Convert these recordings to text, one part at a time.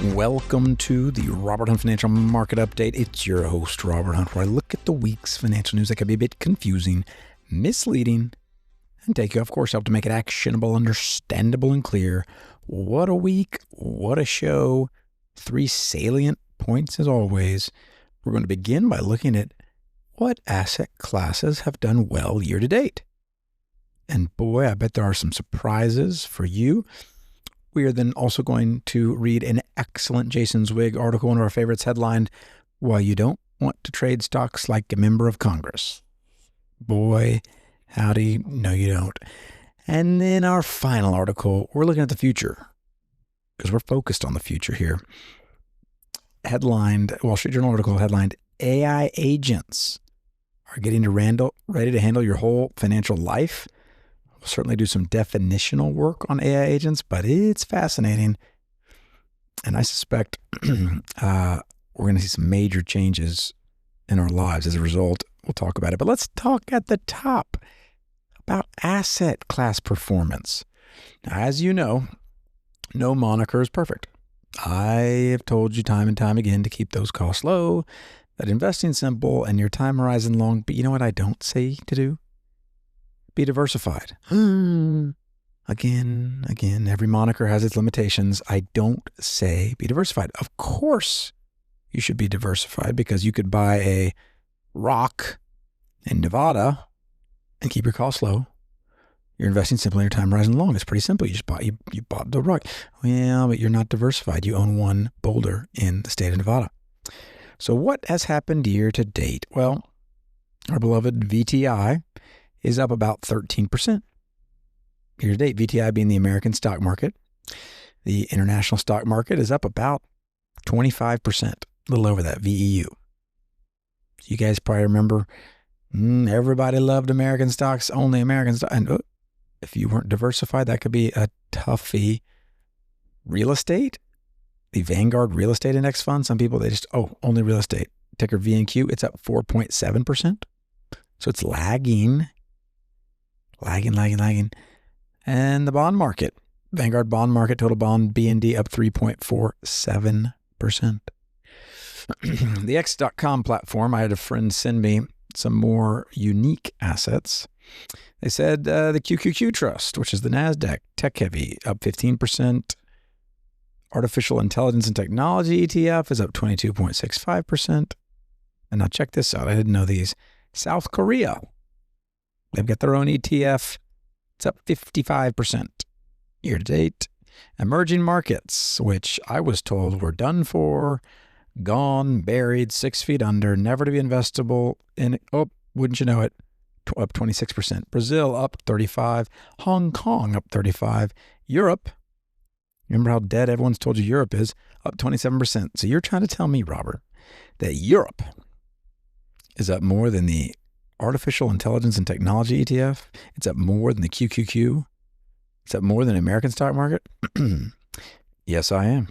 Welcome to the Robert Hunt Financial Market Update. It's your host, Robert Hunt, where I look at the week's financial news that can be a bit confusing, misleading, and take you off course, help to make it actionable, understandable, and clear. What a week. What a show. 3 salient points as always. We're going to begin by looking at what asset classes have done well year to date. And boy, I bet there are some surprises for you. We are then also going to read an excellent Jason Zweig article, one of our favorites, headlined, "Why You Don't Want to Trade Stocks Like a Member of Congress." Boy, howdy, no you don't. And then our final article, we're looking at the future, because we're focused on the future here. Headlined, Wall Street Journal article headlined, "AI agents are getting ready to handle your whole financial life." We'll certainly do some definitional work on AI agents, but it's fascinating. And I suspect we're going to see some major changes in our lives as a result. We'll talk about it. But let's talk at the top about asset class performance. Now, as you know, no moniker is perfect. I have told you time and time again to keep those costs low, that investing simple, and your time horizon long. But you know what I don't say to do? Be diversified. Again, every moniker has its limitations. I don't say be diversified. Of course, you should be diversified because you could buy a rock in Nevada and keep your costs low. You're investing simply in your time horizon long. It's pretty simple. You just bought the rock. Well, but you're not diversified. You own one boulder in the state of Nevada. So what has happened year to date? Well, our beloved VTI is up about 13%. Year to date, VTI being the American stock market. The international stock market is up about 25%, a little over that, VEU. You guys probably remember, everybody loved American stocks, only American stocks. And if you weren't diversified, that could be a toughie. Real estate, the Vanguard Real Estate Index Fund, some people, they just, only real estate. Ticker VNQ, it's up 4.7%. So it's lagging. And the bond market, Vanguard bond market, total bond BND up 3.47%. The X.com platform, I had a friend send me some more unique assets. They said the QQQ Trust, which is the NASDAQ tech heavy, up 15%. Artificial Intelligence and Technology ETF is up 22.65%. And now check this out. I didn't know these. South Korea, they've got their own ETF. It's up 55% year to date. Emerging markets, which I was told were done for, gone, buried, 6 feet under, never to be investable in. Oh, wouldn't you know it? Up 26%. Brazil up 35%. Hong Kong up 35%. Europe, remember how dead everyone's told you Europe is? Up 27%. So you're trying to tell me, Robert, that Europe is up more than the Artificial Intelligence and Technology ETF? It's up more than the QQQ? It's up more than the American stock market? Yes, I am.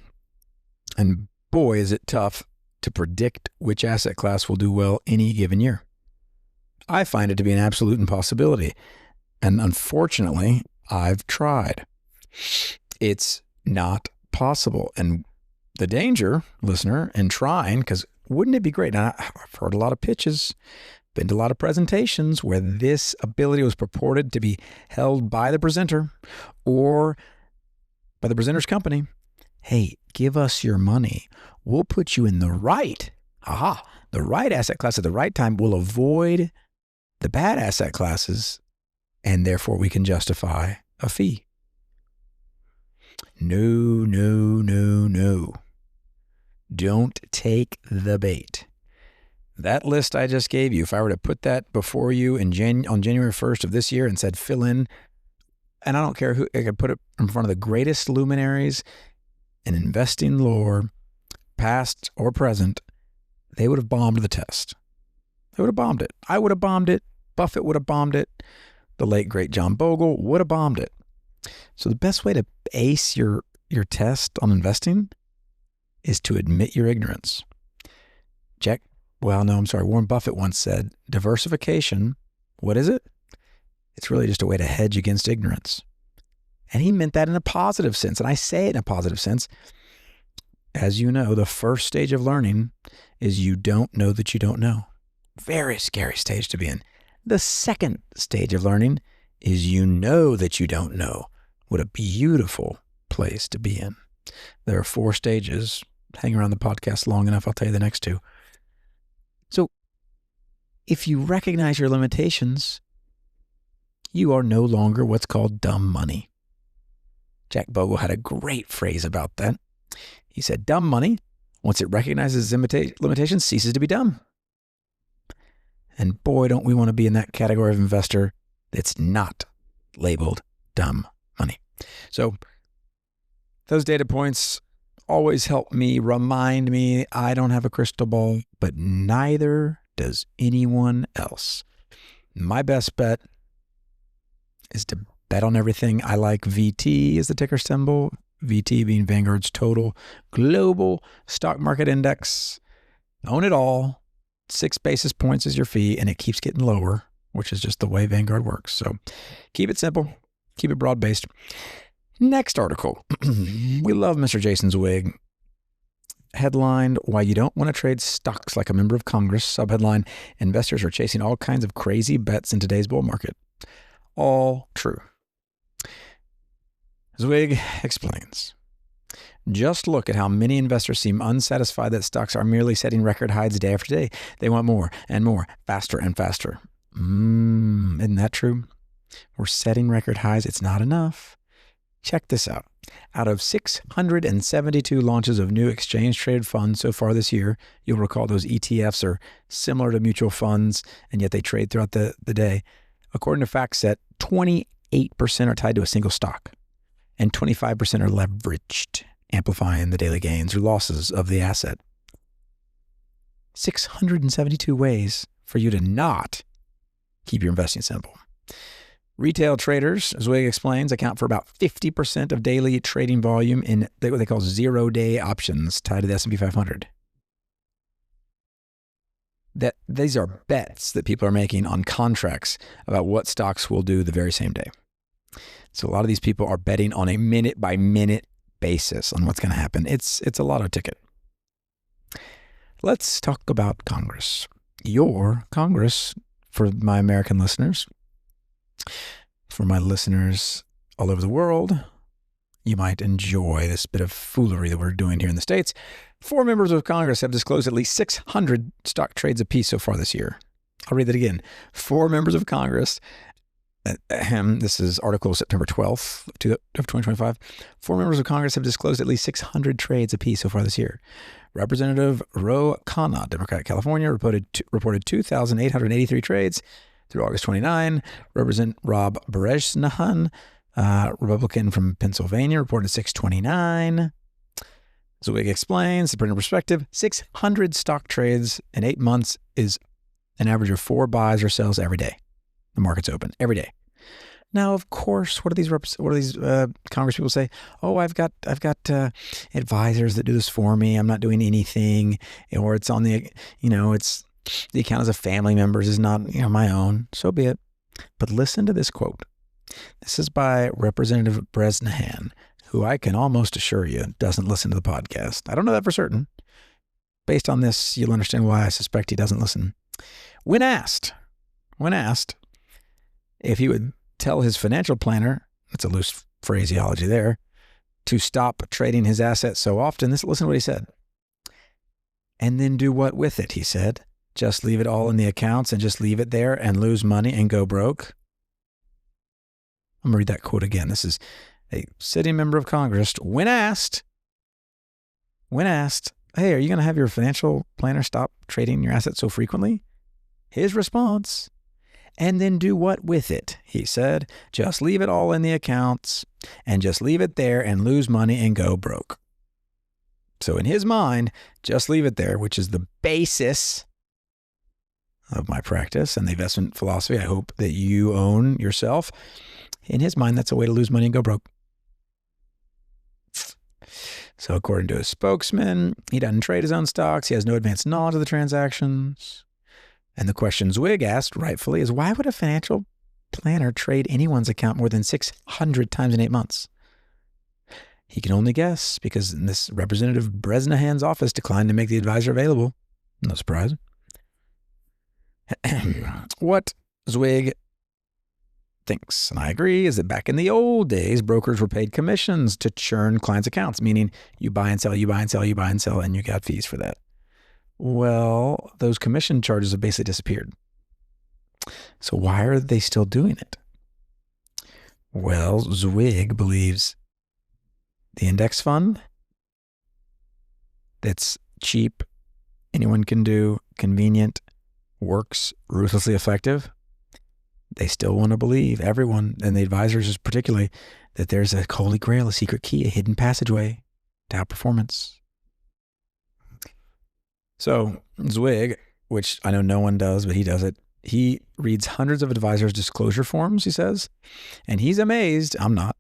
And boy, is it tough to predict which asset class will do well any given year. I find it to be an absolute impossibility. And unfortunately, I've tried. It's not possible. And the danger, listener, in trying, because wouldn't it be great? Now, I've heard a lot of pitches, been to a lot of presentations where this ability was purported to be held by the presenter or by the presenter's company. Hey, give us your money. We'll put you in the right asset class at the right time. We'll avoid the bad asset classes, and therefore we can justify a fee. No. Don't take the bait. That list I just gave you, if I were to put that before you on January 1st of this year and said fill in, and I don't care who, I could put it in front of the greatest luminaries in investing lore, past or present, they would have bombed the test. They would have bombed it. I would have bombed it. Buffett would have bombed it. The late, great John Bogle would have bombed it. So the best way to ace your test on investing is to admit your ignorance. Warren Buffett once said, diversification, what is it? It's really just a way to hedge against ignorance. And he meant that in a positive sense. And I say it in a positive sense. as you know, the first stage of learning is you don't know that you don't know. Very scary stage to be in. The second stage of learning is you know that you don't know. What a beautiful place to be in. There are 4 stages. Hang around the podcast long enough, I'll tell you the next 2. So if you recognize your limitations, you are no longer what's called dumb money. Jack Bogle had a great phrase about that. He said, dumb money, once it recognizes limitations, ceases to be dumb. And boy, don't we want to be in that category of investor that's not labeled dumb money. So those data points always help me, remind me I don't have a crystal ball, but neither does anyone else. My best bet is to bet on everything. I like VT as the ticker symbol, VT being Vanguard's total global stock market index. Own it all. 6 basis points is your fee, and it keeps getting lower, which is just the way Vanguard works. So keep it simple, keep it broad-based. Next article. We love Mr. Jason Zweig. Headlined, Why You Don't Want to Trade Stocks Like a Member of Congress. Subheadline, Investors are chasing all kinds of crazy bets in today's bull market. All true. Zweig explains. Just look at how many investors seem unsatisfied that stocks are merely setting record highs day after day. They want more and more, faster and faster. Isn't that true? We're setting record highs. It's not enough. Check this out. Out of 672 launches of new exchange-traded funds so far this year, you'll recall those ETFs are similar to mutual funds, and yet they trade throughout the day. According to FactSet, 28% are tied to a single stock, and 25% are leveraged, amplifying the daily gains or losses of the asset. 672 ways for you to not keep your investing simple. Retail traders, as Zweig explains, account for about 50% of daily trading volume in what they call zero-day options tied to the S&P 500. These are bets that people are making on contracts about what stocks will do the very same day. So a lot of these people are betting on a minute-by-minute basis on what's going to happen. It's a lotto ticket. Let's talk about Congress. Your Congress, for my American listeners, for my listeners all over the world, you might enjoy this bit of foolery that we're doing here in the States. 4 members of Congress have disclosed at least 600 stock trades apiece so far this year. I'll read that again. 4 members of Congress, this is article September 12th of 2025. 4 members of Congress have disclosed at least 600 trades apiece so far this year. Representative Ro Khanna, Democrat, California, reported 2,883 trades through August 29. Representative Rob Brezhnev, Republican from Pennsylvania, reported 629. Zweig explains, to put in perspective, 600 stock trades in 8 months is an average of 4 buys or sells every day. The market's open every day. Now, of course, what do these Congress people say? Oh, I've got advisors that do this for me. I'm not doing anything, or it's on the it's the account as a family member's is not my own. So be it. But listen to this quote. This is by Representative Brezhnev, who I can almost assure you doesn't listen to the podcast. I don't know that for certain. Based on this, you'll understand why I suspect he doesn't listen. When asked if he would tell his financial planner, that's a loose phraseology there, to stop trading his assets so often, listen to what he said. And then do what with it, he said. Just leave it all in the accounts and just leave it there and lose money and go broke. I'm going to read that quote again. This is a sitting member of Congress. When asked, hey, are you going to have your financial planner stop trading your assets so frequently? His response, and then do what with it? He said, just leave it all in the accounts and just leave it there and lose money and go broke. So in his mind, just leave it there, which is the basis of my practice and the investment philosophy I hope that you own yourself. In his mind, that's a way to lose money and go broke. So according to a spokesman, he doesn't trade his own stocks. He has no advanced knowledge of the transactions. And the question Zweig asked, rightfully, is why would a financial planner trade anyone's account more than 600 times in 8 months? He can only guess because this Representative Bresnahan's office declined to make the advisor available. No surprise. What Zwig thinks, and I agree, is that back in the old days, brokers were paid commissions to churn clients' accounts, meaning you buy and sell, you buy and sell, you buy and sell, and you got fees for that. Well, those commission charges have basically disappeared. So why are they still doing it? Well, Zwig believes the index fund that's cheap, anyone can do, convenient, works, ruthlessly effective, they still want to believe, everyone, and the advisors particularly, that there's a holy grail, a secret key, a hidden passageway to outperformance. So Zwig, which I know no one does, but he does it, he reads hundreds of advisors' disclosure forms, he says, and he's amazed, I'm not,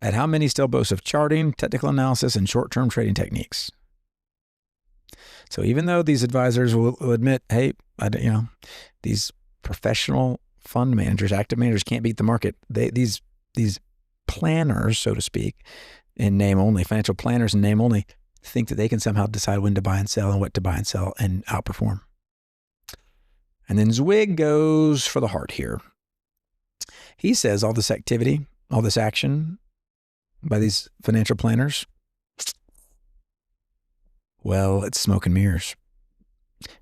at how many still boast of charting, technical analysis, and short-term trading techniques. So even though these advisors will admit, hey, these professional fund managers, active managers can't beat the market. These planners, so to speak, in name only, financial planners in name only, think that they can somehow decide when to buy and sell and what to buy and sell and outperform. And then Zwig goes for the heart here. He says all this activity, all this action by these financial planners, well, it's smoke and mirrors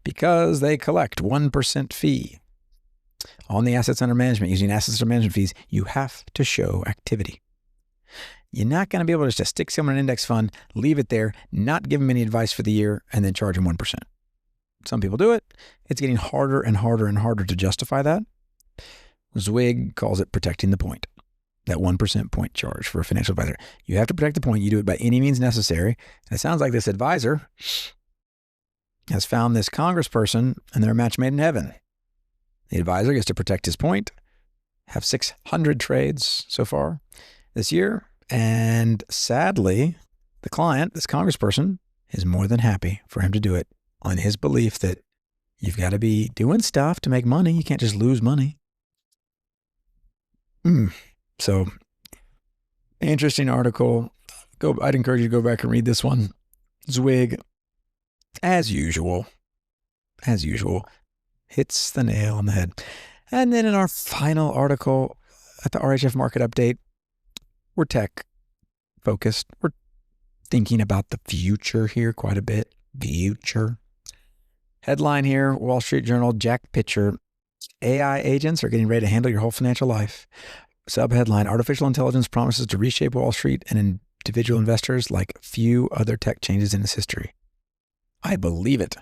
because they collect 1% fee on the assets under management. Using assets under management fees, you have to show activity. You're not going to be able to just stick someone in an index fund, leave it there, not give them any advice for the year, and then charge them 1%. Some people do it. It's getting harder and harder and harder to justify that. Zwig calls it protecting the point, that 1% point charge for a financial advisor. You have to protect the point. You do it by any means necessary. And it sounds like this advisor has found this congressperson and they're a match made in heaven. The advisor gets to protect his point, have 600 trades so far this year. And sadly, the client, this congressperson, is more than happy for him to do it on his belief that you've got to be doing stuff to make money. You can't just lose money. So, interesting article. I'd encourage you to go back and read this one. Zwig, as usual, hits the nail on the head. And then in our final article at the RHF Market Update, we're tech focused. We're thinking about the future here quite a bit. Future. Headline here, Wall Street Journal, Jack Pitcher, AI agents are getting ready to handle your whole financial life. Subheadline, artificial intelligence promises to reshape Wall Street and individual investors like few other tech changes in its history. I believe it.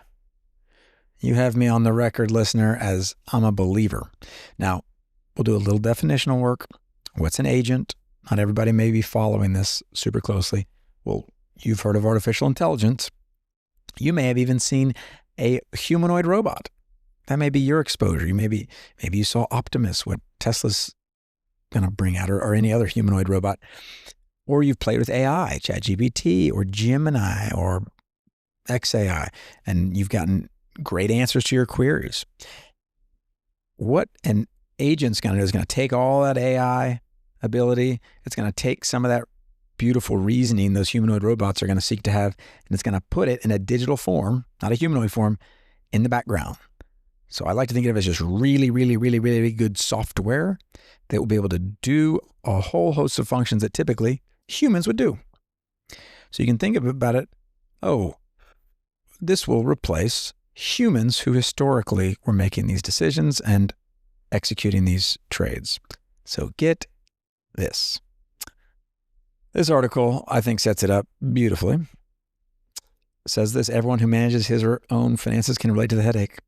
You have me on the record, listener, as I'm a believer. Now, we'll do a little definitional work. What's an agent? Not everybody may be following this super closely. Well, you've heard of artificial intelligence. You may have even seen a humanoid robot. That may be your exposure. Maybe you saw Optimus, what Tesla's going to bring out, or any other humanoid robot. Or you've played with AI, ChatGPT, or Gemini, or XAI, and you've gotten great answers to your queries. What an agent's going to do is going to take all that AI ability. It's going to take some of that beautiful reasoning those humanoid robots are going to seek to have, and it's going to put it in a digital form, not a humanoid form, in the background. So I like to think of it as just really, really, really, really good software that will be able to do a whole host of functions that typically humans would do. So you can think about it, this will replace humans who historically were making these decisions and executing these trades. So get this. This article, I think, sets it up beautifully. It says this, everyone who manages his or her own finances can relate to the headache.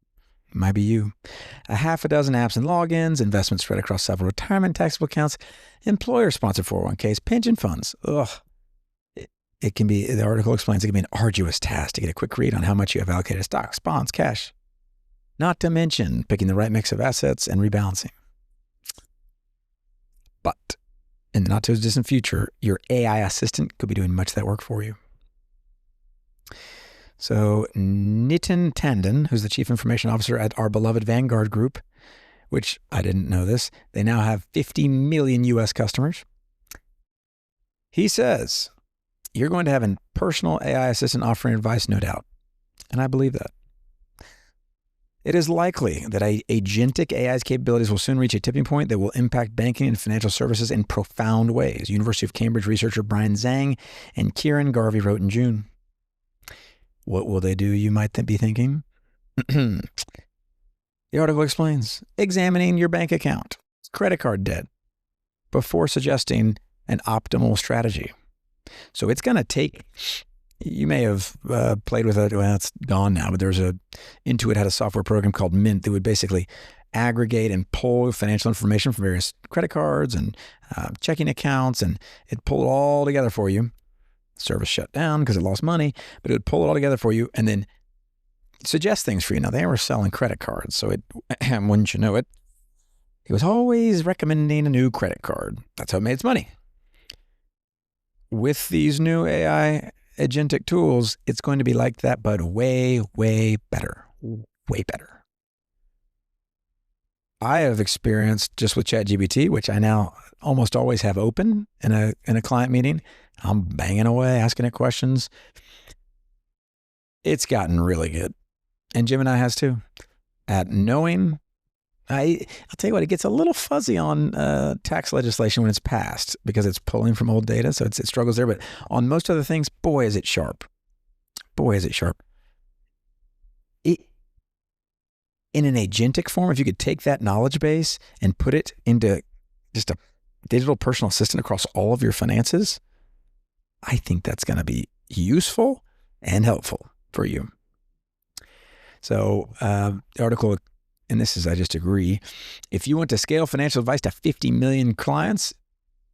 It might be you. A half a dozen apps and logins, investments spread across several retirement taxable accounts, employer-sponsored 401ks, pension funds. It can be, the article explains, it can be an arduous task to get a quick read on how much you have allocated to stocks, bonds, cash. Not to mention picking the right mix of assets and rebalancing. But in the not too distant future, your AI assistant could be doing much of that work for you. So Nitin Tandon, who's the Chief Information Officer at our beloved Vanguard Group, which I didn't know this, they now have 50 million US customers. He says you're going to have a personal AI assistant offering advice, no doubt. And I believe that. It is likely that agentic AI's capabilities will soon reach a tipping point that will impact banking and financial services in profound ways. University of Cambridge researcher Brian Zhang and Kieran Garvey wrote in June. What will they do, you might be thinking? The article explains, examining your bank account, credit card debt, before suggesting an optimal strategy. So it's going to take, you may have played with it, well, it's gone now, but Intuit had a software program called Mint that would basically aggregate and pull financial information from various credit cards and checking accounts, and it'd pull it all together for you. Service shut down because it lost money, but it would pull it all together for you and then suggest things for you. Now, they were selling credit cards, so it, wouldn't you know it, it was always recommending a new credit card. That's how it made its money. With these new AI agentic tools, it's going to be like that, but way, way better. Way better. I have experienced just with ChatGPT, which I now almost always have open in a client meeting. I'm banging away, asking it questions. It's gotten really good. And Gemini has too. At knowing, I'll tell you what, it gets a little fuzzy on tax legislation when it's passed because it's pulling from old data, so it struggles there. But on most other things, boy, is it sharp. Boy, is it sharp. In an agentic form, if you could take that knowledge base and put it into just a digital personal assistant across all of your finances, I think that's going to be useful and helpful for you. So the article, and this is, I just agree, if you want to scale financial advice to 50 million clients,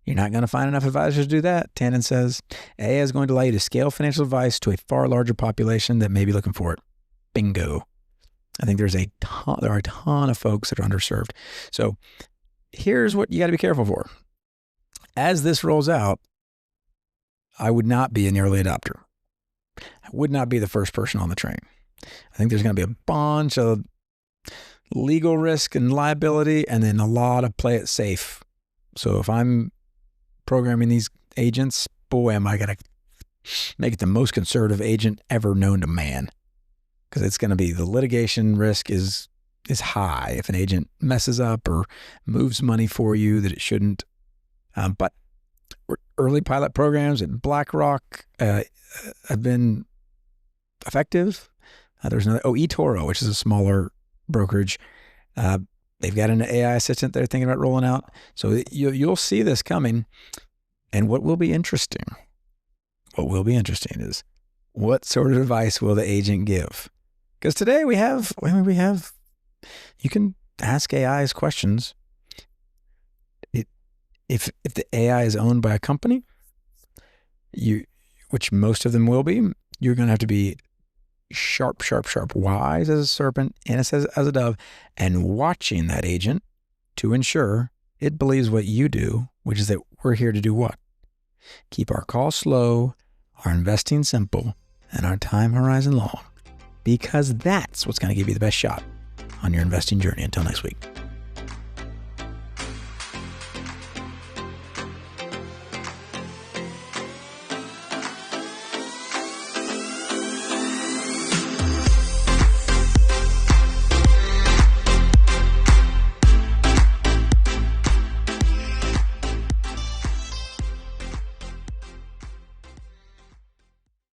you're not going to find enough advisors to do that. Tannen says, AI is going to allow you to scale financial advice to a far larger population that may be looking for it. Bingo. I think there are a ton of folks that are underserved. So here's what you got to be careful for. As this rolls out, I would not be an early adopter. I would not be the first person on the train. I think there's going to be a bunch of legal risk and liability, and then a lot of play it safe. So if I'm programming these agents, boy, am I going to make it the most conservative agent ever known to man. Because it's going to be, the litigation risk is high if an agent messes up or moves money for you that it shouldn't. But early pilot programs at BlackRock have been effective. There's another, eToro, which is a smaller brokerage. They've got an AI assistant they're thinking about rolling out. So you'll see this coming. And what will be interesting is what sort of advice will the agent give? Because today you can ask AI's questions. If the AI is owned by a company, which most of them will be, you're going to have to be sharp, wise as a serpent, innocent as a dove, and watching that agent to ensure it believes what you do, which is that we're here to do what? Keep our costs low, our investing simple, and our time horizon long, because that's what's going to give you the best shot on your investing journey. Until next week.